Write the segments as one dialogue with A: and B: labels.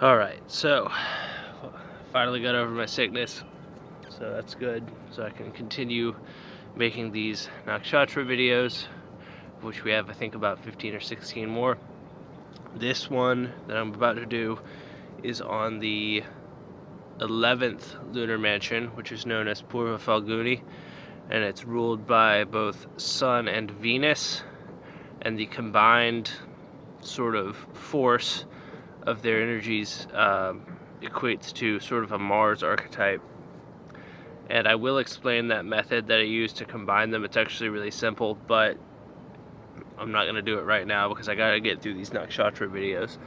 A: Alright, so finally got over my sickness, so that's good. So I can continue making these nakshatra videos, which we have I think about 15 or 16 more. This one that I'm about to do is on the 11th lunar mansion, which is known as Purva Phalguni, and it's ruled by both Sun and Venus, and the combined sort of force of their energies equates to sort of a Mars archetype. And I will explain that method that I use to combine them. It's actually really simple, but I'm not going to do it right now because I got to get through these nakshatra videos.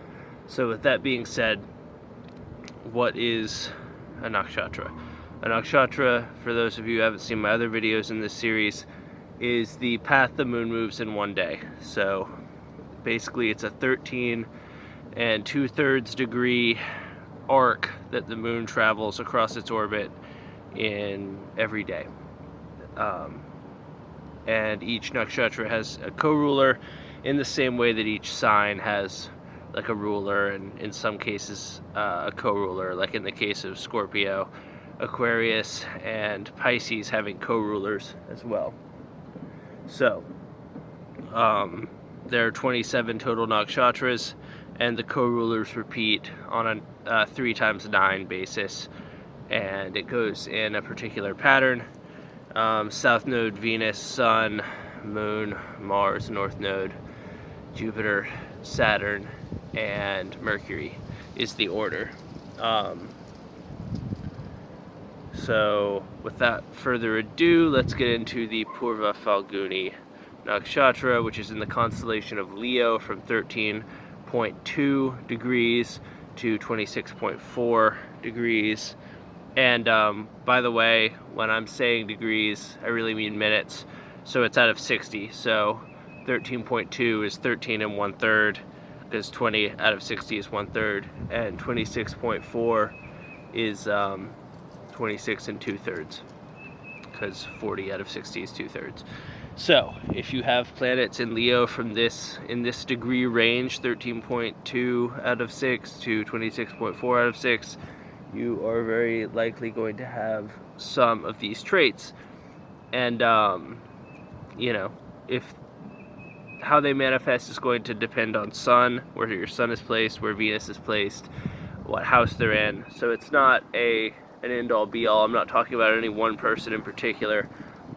A: So with that being said, what is a nakshatra? A nakshatra, for those of you who haven't seen my other videos in this series, is the path the moon moves in one day. So basically it's a 13 and 2/3 degree arc that the moon travels across its orbit in every day. And each nakshatra has a co-ruler in the same way that each sign has like a ruler, and in some cases a co-ruler, like in the case of Scorpio, Aquarius, and Pisces having co-rulers as well. So there are 27 total nakshatras, and the co-rulers repeat on a 3 times 9 basis, and it goes in a particular pattern. South node Venus, Sun, Moon, Mars, North node Jupiter, Saturn, and Mercury is the order. So without further ado, let's get into the Purva Phalguni Nakshatra, which is in the constellation of Leo, from 13.2 degrees to 26.4 degrees. And by the way, when I'm saying degrees, I really mean minutes. So it's out of 60. So 13.2 is 13 and 1/3, because 20 out of 60 is 1/3, and 26.4 is 26 and 2/3, because 40 out of 60 is 2/3. So if you have planets in Leo in this degree range, 13.2 out of 6 to 26.4 out of 6, you are very likely going to have some of these traits. And if how they manifest is going to depend on Sun, where your Sun is placed, where Venus is placed, what house they're in. So it's not an end-all be-all. I'm not talking about any one person in particular.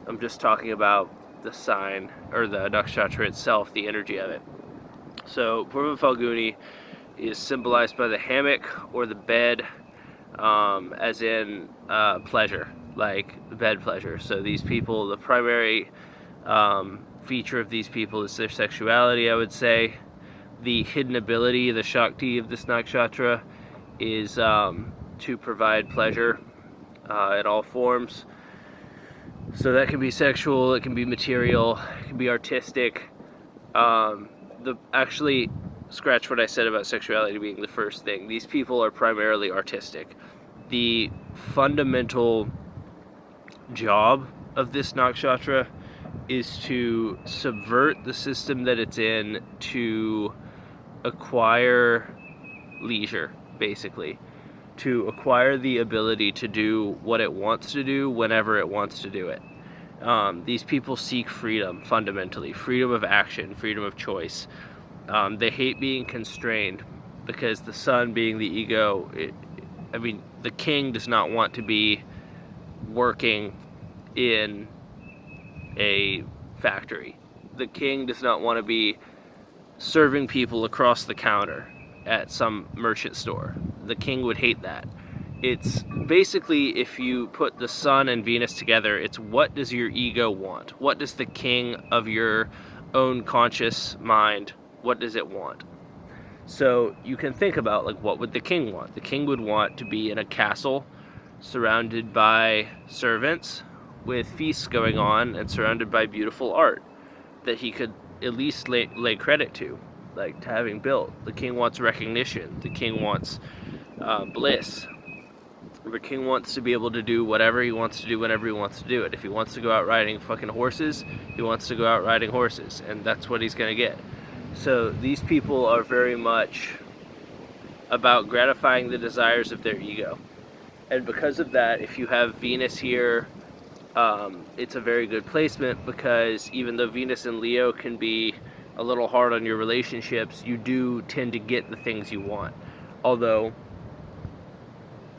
A: I'm just talking about the sign, or the nakshatra itself, the energy of it. So Purva Phalguni is symbolized by the hammock or the bed, as in pleasure, like bed pleasure. So these people, the primary feature of these people is their sexuality, I would say. The hidden ability, the Shakti of this nakshatra, is to provide pleasure in all forms. So that can be sexual, it can be material, it can be artistic. Actually, scratch what I said about sexuality being the first thing. These people are primarily artistic. The fundamental job of this nakshatra is to subvert the system that it's in to acquire leisure, basically. To acquire the ability to do what it wants to do whenever it wants to do it. These people seek freedom, fundamentally. Freedom of action, freedom of choice. They hate being constrained, because the Sun, being the ego, the king does not want to be working in a factory. The king does not want to be serving people across the counter at some merchant store. The king would hate that. It's basically, if you put the Sun and Venus together, it's what does your ego want? What does the king of your own conscious mind, what does it want? So you can think about, like, what would the king want? The king would want to be in a castle surrounded by servants with feasts going on and surrounded by beautiful art that he could at least lay credit to, like to having built. The king wants recognition. The king wants bliss. The king wants to be able to do whatever he wants to do whenever he wants to do it. If he wants to go out riding fucking horses, he wants to go out riding horses, and that's what he's gonna get. So these people are very much about gratifying the desires of their ego. And because of that, if you have Venus here, it's a very good placement, because even though Venus in Leo can be a little hard on your relationships, you do tend to get the things you want. Although,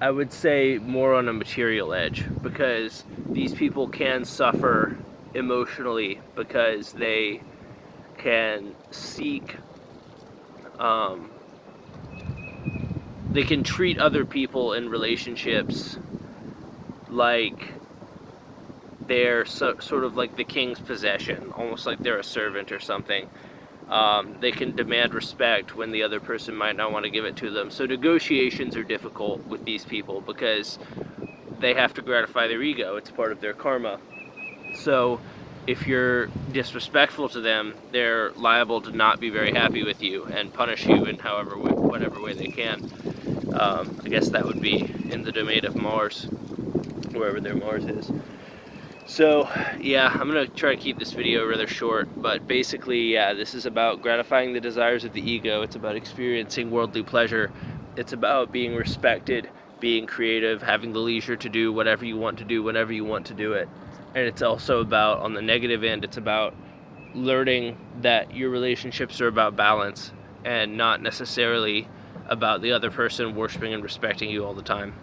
A: I would say more on a material edge, because these people can suffer emotionally because they can seek, they can treat other people in relationships like they're sort of like the king's possession, almost like they're a servant or something. They can demand respect when the other person might not want to give it to them. So negotiations are difficult with these people because they have to gratify their ego. It's part of their karma. So if you're disrespectful to them, they're liable to not be very happy with you and punish you in whatever way they can. I guess that would be in the domain of Mars, wherever their Mars is. So, yeah, I'm going to try to keep this video rather short, but basically, yeah, this is about gratifying the desires of the ego. It's about experiencing worldly pleasure. It's about being respected, being creative, having the leisure to do whatever you want to do whenever you want to do it. And it's also about, on the negative end, it's about learning that your relationships are about balance and not necessarily about the other person worshiping and respecting you all the time,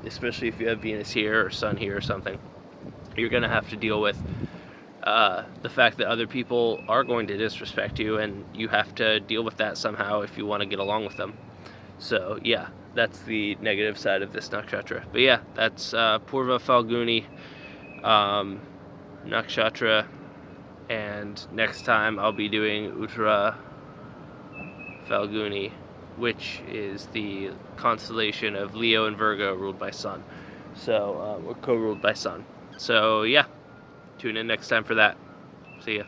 A: especially if you have Venus here or Sun here or something. You're going to have to deal with the fact that other people are going to disrespect you, and you have to deal with that somehow if you want to get along with them. So, yeah, that's the negative side of this nakshatra. But yeah, that's Purva Phalguni Nakshatra, and next time I'll be doing Uttara Phalguni, which is the constellation of Leo and Virgo ruled by Sun. So, or co-ruled by Sun. So, yeah, tune in next time for that. See ya.